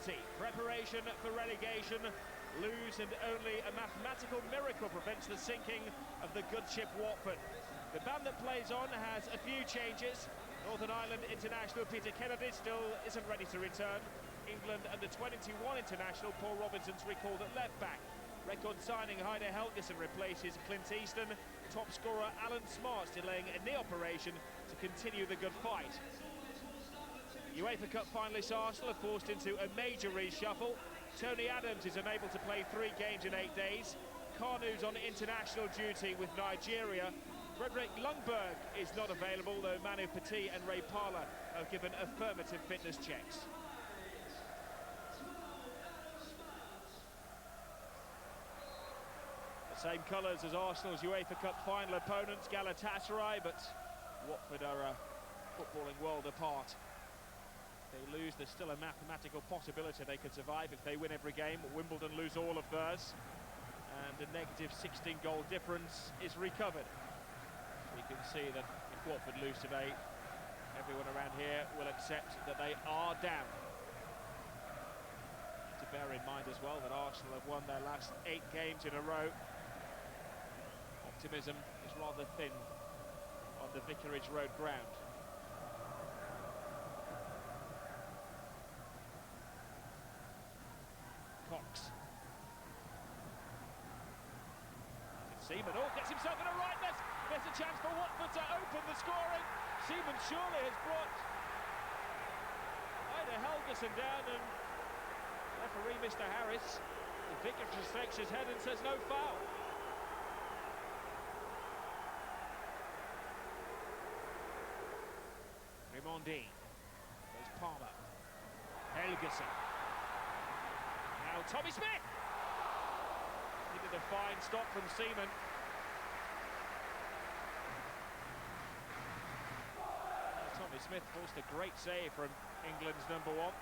City, preparation for relegation, lose and only a mathematical miracle prevents the sinking of the good ship Watford. The band that plays on has a few changes. Northern Ireland international Peter Kennedy still isn't ready to return. England under-21 international Paul Robinson's recalled at left-back. Record signing Heide Helgesen replaces Clint Easton. Top scorer Alan Smart's delaying a knee operation to continue the good fight. UEFA Cup finalists Arsenal are forced into a major reshuffle. Tony Adams is unable to play 3 games in 8 days. Kanu's on international duty with Nigeria. Frederick Lundberg is not available, though Manu Petit and Ray Parlour have given affirmative fitness checks. The same colours as Arsenal's UEFA Cup final opponents, Galatasaray, but Watford are a footballing world apart. If they lose, there's still a mathematical possibility they could survive if they win every game. Wimbledon lose all of theirs, and a negative 16 goal difference is recovered. So you can see that if Watford lose today, everyone around here will accept that they are down. To bear in mind as well that Arsenal have won their last 8 games in a row. Optimism is rather thin on the Vicarage Road ground. Cox. Seaman, gets himself in a rightness. There's a chance for Watford to open the scoring. Seaman surely has brought Heide Helgesen down, and referee Mr. Harris, the vicar just shakes his head and says no foul. Rimondi. There's Palmer. Helgesen. Now Tommy Smith! Needed a fine stop from Seaman. Tommy Smith forced a great save from England's #1.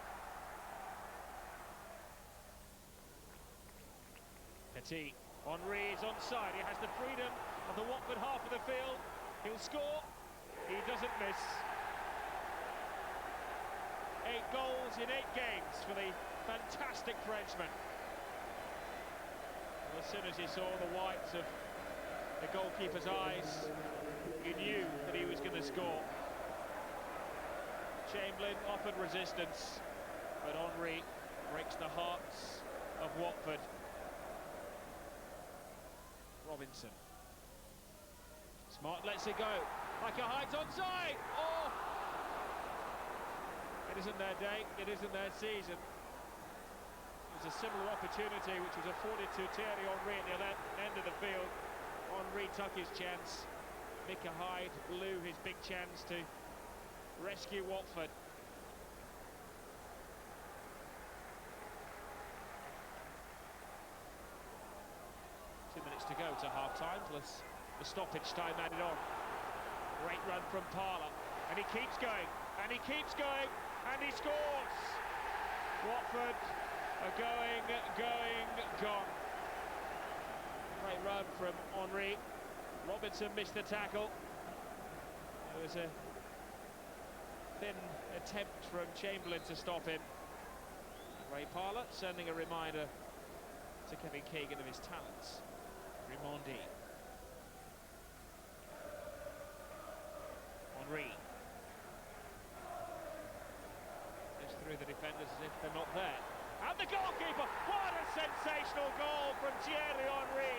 Petit. Henry is onside. He has the freedom of the Watford half of the field. He'll score. He doesn't miss. 8 goals in 8 games for the fantastic Frenchman. Well, as soon as he saw the whites of the goalkeeper's eyes, he knew that he was going to score. Chamberlain offered resistance, but Henry breaks the hearts of Watford. Robinson. Smart lets it go. Like a height onside! Oh! It isn't their day, it isn't their season. It was a similar opportunity which was afforded to Thierry Henry at the end of the field. Henry took his chance. Micah Hyde blew his big chance to rescue Watford. Two minutes to go to half-time, plus the stoppage time added on. Great run from Parlour, and he keeps going, and he keeps going, and he scores! Watford are going, gone. Great run from Henry. Robinson missed the tackle. There was a thin attempt from Chamberlain to stop him. Ray Parlour sending a reminder to Kevin Keegan of his talents. Rimondi. Henry. Goes through the defenders as if they're not there. And the goalkeeper! What a sensational goal from Thierry Henry!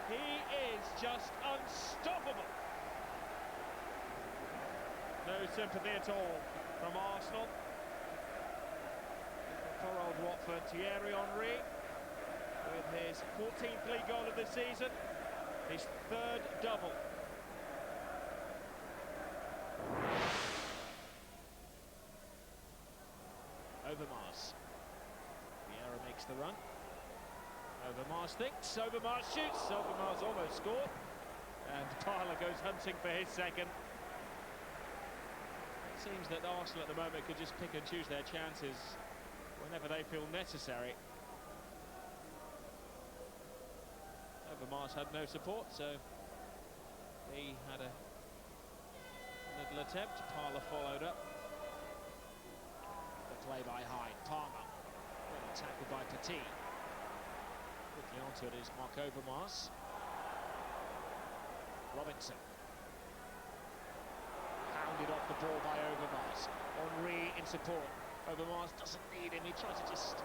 He is just unstoppable. No sympathy at all from Arsenal. For old Watford, Thierry Henry with his 14th league goal of the season, his 3rd double. Overmars. Vieira makes the run. Overmars thinks, Overmars shoots, Overmars almost scored. And Parlour goes hunting for his 2nd. It seems that Arsenal at the moment could just pick and choose their chances whenever they feel necessary. Overmars had no support, so he had a little attempt. Parlour followed up. play by Hyde. Palmer. Well tackled by Petit. Quickly onto it is Mark Overmars. Robinson. Hounded off the ball by Overmars. Henry in support. Overmars doesn't need him. He tries to just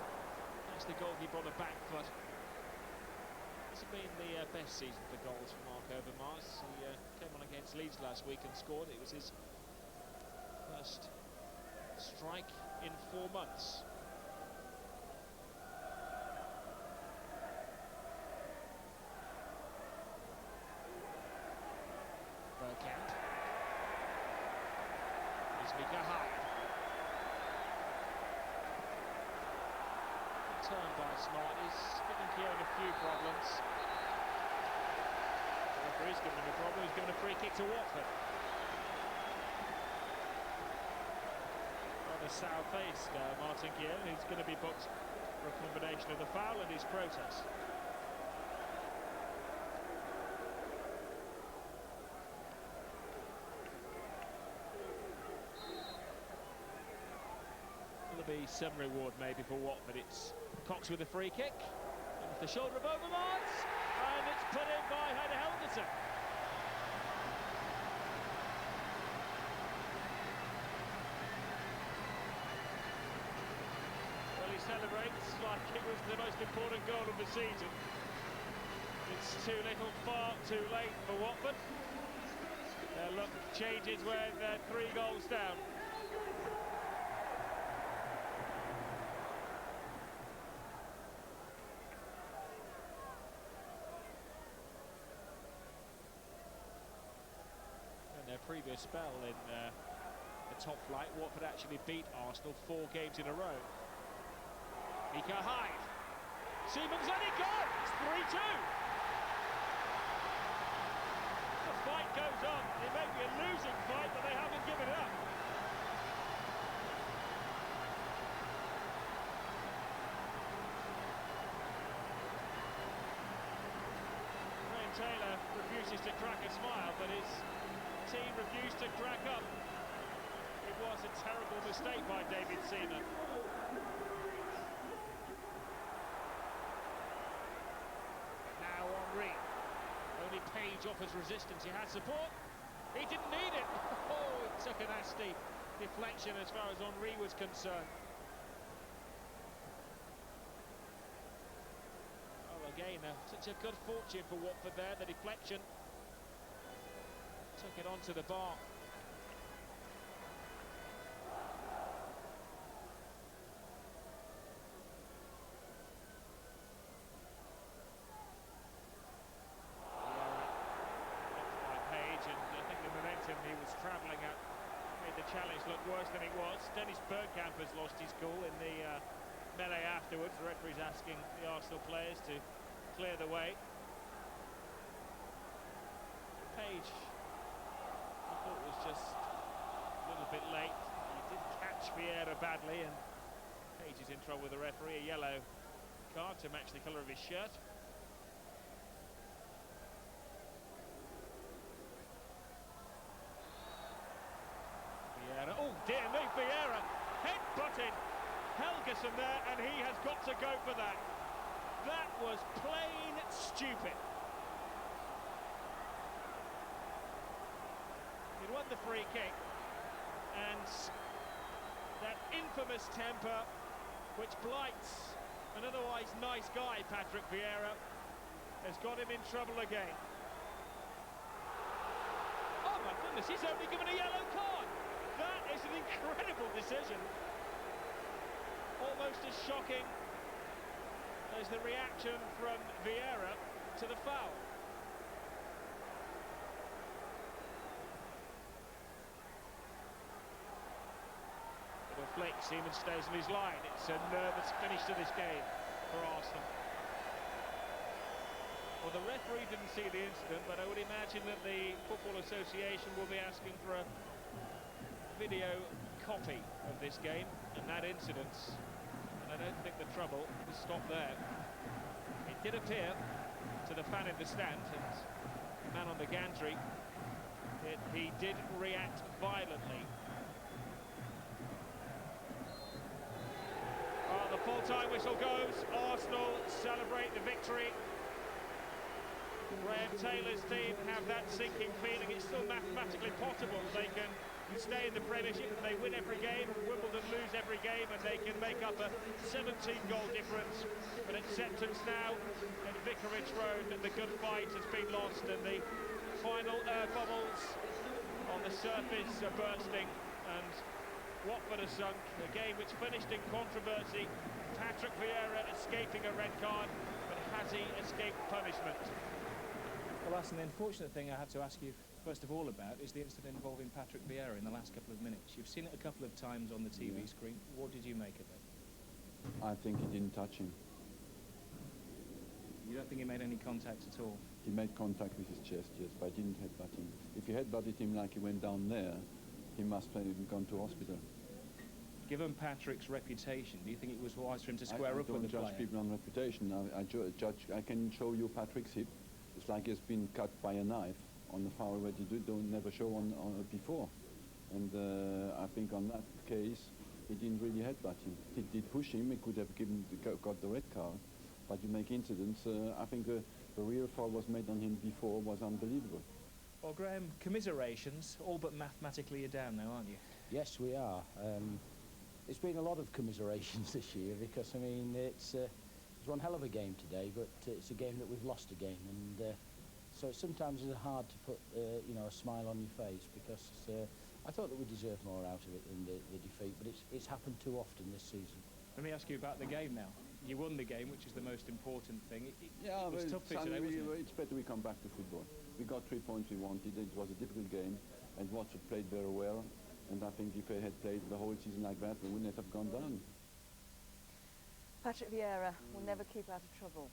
catch the goalkeeper on the back foot. Hasn't been the best season for goals for Mark Overmars. He came on against Leeds last week and scored. It was his first strike in 4 months. Bergkamp. Here's Mika Hyde. Turn by Smart. He's giving Kieran a few problems. The referee's giving him a problem. He's given a free kick to Watford. Rather sour-faced Martin Kieran, who's going to be booked for a combination of the foul and his protest. There'll be some reward maybe for Watford. It's Cox with a free kick, off the shoulder of Overmars, and it's put in by Heide Helgesen. Well, he celebrates like it was the most important goal of the season. It's too little, far too late for Watford. Their luck changes when they're 3 goals down. Their previous spell in the top flight, Watford actually beat Arsenal 4 games in a row. Mika Hyde. Siemens let it go. It's 3-2. The fight goes on. It may be a losing fight, but they haven't given up. Graham Taylor refuses to crack a smile, but his team refused to crack up. It was a terrible mistake by David Seaman. Now Henry. Only Page offers resistance. He had support. He didn't need it. Oh, it took a nasty deflection as far as Henry was concerned. Oh, again, such a good fortune for Watford there. The deflection took it onto the bar. Page, and I think the momentum he was travelling at made the challenge look worse than it was. Dennis Bergkamp has lost his cool in the melee afterwards. The referee's asking the Arsenal players to clear the way. Page, I thought was just a little bit late. He did catch Vieira badly, and Page is in trouble with the referee. A yellow card to match the colour of his shirt. Vieira, oh dear me, Vieira head-butted Helgesen there, and he has got to go for that. That was plain stupid. Won the free kick, and that infamous temper which blights an otherwise nice guy, Patrick Vieira, has got him in trouble again. Oh my goodness, he's only given a yellow card. That is an incredible decision. Almost as shocking as the reaction from Vieira to the foul. Flick, Seaman stays on his line. It's a nervous finish to this game for Arsenal. Well, the referee didn't see the incident, but I would imagine that the Football Association will be asking for a video copy of this game and that incident. And I don't think the trouble will stop there. It did appear to the fan in the stand and the man on the gantry that he did react violently. full-time whistle goes. Arsenal celebrate the victory. Graham Taylor's team have that sinking feeling. It's still mathematically possible they can stay in the Premiership if they win every game, Wimbledon lose every game, and they can make up a 17-goal difference. But acceptance now at Vicarage Road that the good fight has been lost, and the final air bubbles on the surface are bursting, and Watford has sunk. A game which finished in controversy. Patrick Vieira escaping a red card, but has he escaped punishment? Well, that's the unfortunate thing I have to ask you first of all about is the incident involving Patrick Vieira in the last couple of minutes. You've seen it a couple of times on the TV screen. What did you make of it? I think he didn't touch him. You don't think he made any contact at all? He made contact with his chest, yes, but I didn't headbutt him. If he headbutted him like he went down there, he must have gone to hospital. Given Patrick's reputation, do you think it was wise for him to square up with the player? I don't judge people on reputation. I can show you Patrick's hip. It's like he's been cut by a knife on the foul that you don't never show on before. And I think on that case, he didn't really headbutt him. He did push him. He could have got the red card. But you make incidents. I think the real foul was made on him before was unbelievable. Well, Graham, commiserations, all but mathematically you're down now, aren't you? Yes, we are. It's been a lot of commiserations this year because, I mean, it's one hell of a game today, but it's a game that we've lost again, and so sometimes it's hard to put, you know, a smile on your face because I thought that we deserved more out of it than the defeat, but it's happened too often this season. Let me ask you about the game now. You won the game, which is the most important thing. It was tough for you today, wasn't it? It's better we come back to football. We got 3 points we wanted. It was a difficult game, and Watford played very well. And I think if they had played the whole season like that, we wouldn't have gone down. Patrick Vieira will never keep out of trouble.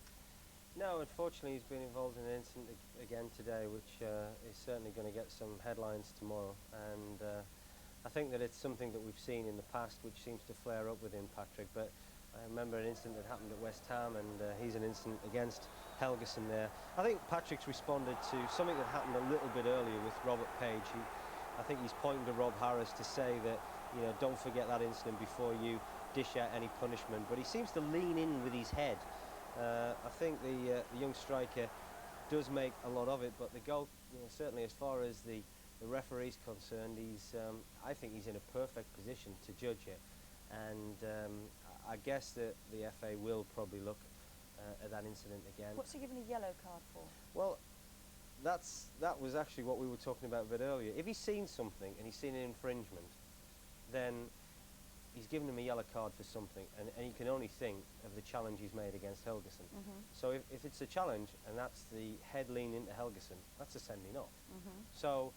No, unfortunately he's been involved in an incident again today, which is certainly going to get some headlines tomorrow. And I think that it's something that we've seen in the past, which seems to flare up within Patrick. But I remember an incident that happened at West Ham, and he's an incident against Helgeson there. I think Patrick's responded to something that happened a little bit earlier with Robert Page. I think he's pointing to Rob Harris to say that, you know, don't forget that incident before you dish out any punishment. But he seems to lean in with his head. I think the young striker does make a lot of it, but the goal, you know, certainly as far as the referee's concerned, I think he's in a perfect position to judge it. And I guess that the FA will probably look at that incident again. What's he given a yellow card for? Well, that was actually what we were talking about a bit earlier. If he's seen something and he's seen an infringement, then he's given him a yellow card for something, and he can only think of the challenge he's made against Helgeson. So if it's a challenge and that's the head lean into Helgeson, that's a sending off. So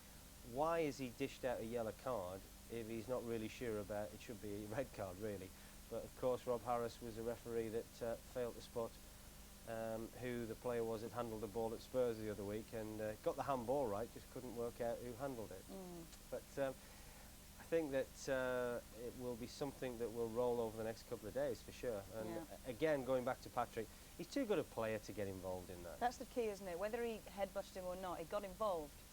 why is he dished out a yellow card if he's not really sure about it? Should be a red card, really. But of course Rob Harris was a referee that failed to spot who the player was that handled the ball at Spurs the other week, and got the handball right, just couldn't work out who handled it. But I think that it will be something that will roll over the next couple of days for sure. And again, going back to Patrick, he's too good a player to get involved in that. That's the key, isn't it? Whether he headbutted him or not, he got involved.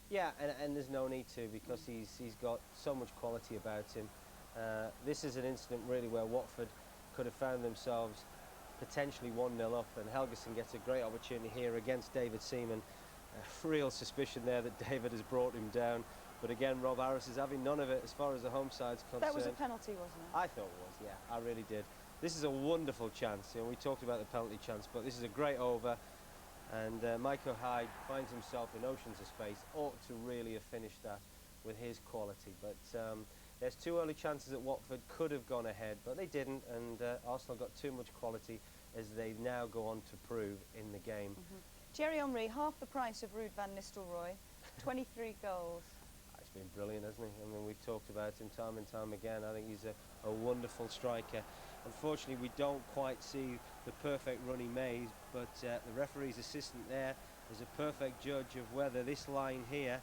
Yeah, and there's no need to, because he's got so much quality about him. This is an incident really where Watford could have found themselves potentially 1-0 up, and Helgeson gets a great opportunity here against David Seaman. A real suspicion there that David has brought him down, but again Rob Harris is having none of it as far as the home side's concerned. That was a penalty, wasn't it? I thought it was, yeah, I really did. This is a wonderful chance. You know, we talked about the penalty chance, but this is a great over, and Michael Hyde finds himself in oceans of space. Ought to really have finished that with his quality, but there's 2 early chances that Watford could have gone ahead, but they didn't, and Arsenal got too much quality, as they now go on to prove in the game. Thierry Henry, half the price of Ruud van Nistelrooy, 23 goals. It's been brilliant, hasn't he? I mean, we've talked about him time and time again. I think he's a wonderful striker. Unfortunately, we don't quite see the perfect run he made, but the referee's assistant there is a perfect judge of whether this line here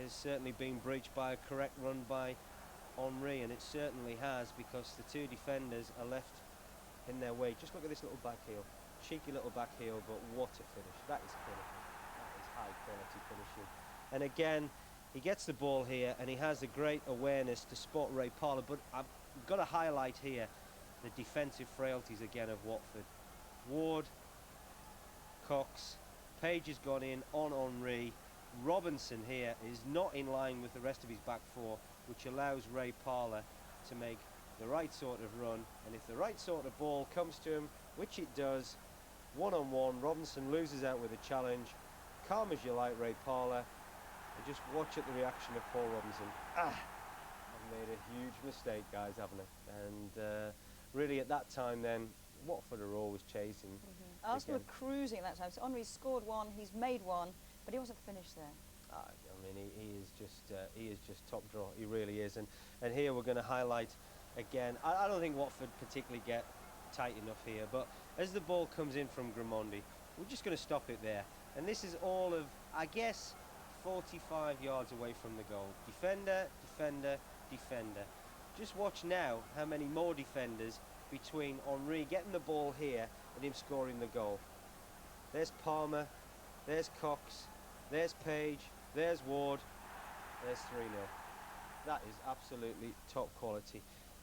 has certainly been breached by a correct run by Henry, and it certainly has, because the 2 defenders are left in their way. Just look at this little back heel, cheeky little back heel, but what a finish. That is clinical. That is high quality finishing. And again, he gets the ball here and he has a great awareness to spot Ray Parlour, but I've got to highlight here the defensive frailties again of Watford. Ward, Cox, Page has gone in on Henry. Robinson here is not in line with the rest of his back four, which allows Ray Parlour to make the right sort of run, and if the right sort of ball comes to him, which it does, one-on-one, Robinson loses out with a challenge. Calm as you like, Ray Parlour, and just watch at the reaction of Paul Robinson. I've made a huge mistake, guys, haven't I? And really at that time then, Watford are always chasing. Arsenal were cruising at that time. So Henry's scored one, he's made one, but he wasn't finished there. I mean, he is just top draw. He really is. And here we're going to highlight again. I don't think Watford particularly get tight enough here, but as the ball comes in from Gramondi, we're just going to stop it there. And this is all of, I guess, 45 yards away from the goal. Defender, defender, defender. Just watch now how many more defenders between Henry getting the ball here and him scoring the goal. There's Palmer, there's Cox, there's Page, there's Ward, there's 3-0. That is absolutely top quality.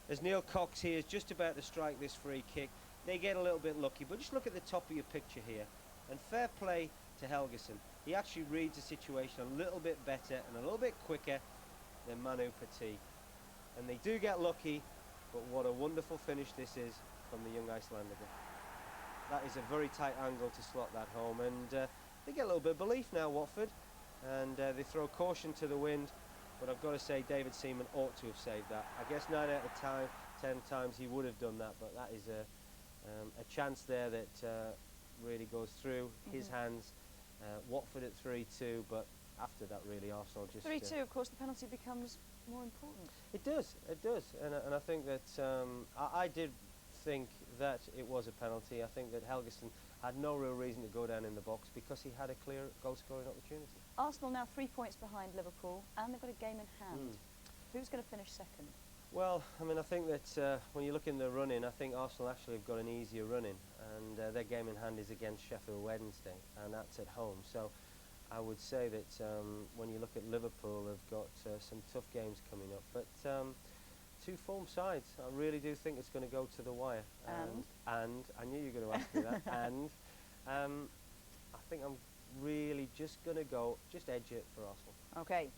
As Neil Cox here is just about to strike this free kick, they get a little bit lucky, but just look at the top of your picture here. And fair play to Helgeson. He actually reads the situation a little bit better and a little bit quicker than Manu Petit. And they do get lucky, but what a wonderful finish this is from the young Icelander. That is a very tight angle to slot that home, and they get a little bit of belief now, Watford, and they throw caution to the wind, but I've got to say David Seaman ought to have saved that. I guess 9 out of 10 times he would have done that, but that is a chance there that really goes through his hands. Watford at 3-2, but after that really Arsenal just... 3-2, of course, the penalty becomes more important. It does, and I think that I did think that it was a penalty. I think that Helgeson had no real reason to go down in the box because he had a clear goal-scoring opportunity. Arsenal now 3 points behind Liverpool, and they've got a game in hand. Who's going to finish second? Well, I mean, I think that when you look in the run-in, I think Arsenal actually have got an easier run-in, and their game in hand is against Sheffield Wednesday, and that's at home. So I would say that when you look at Liverpool, they've got some tough games coming up, but two form sides. I really do think it's going to go to the wire. And I knew you were going to ask me that. And I think I'm really just going to go, just edge it for Arsenal. Okay,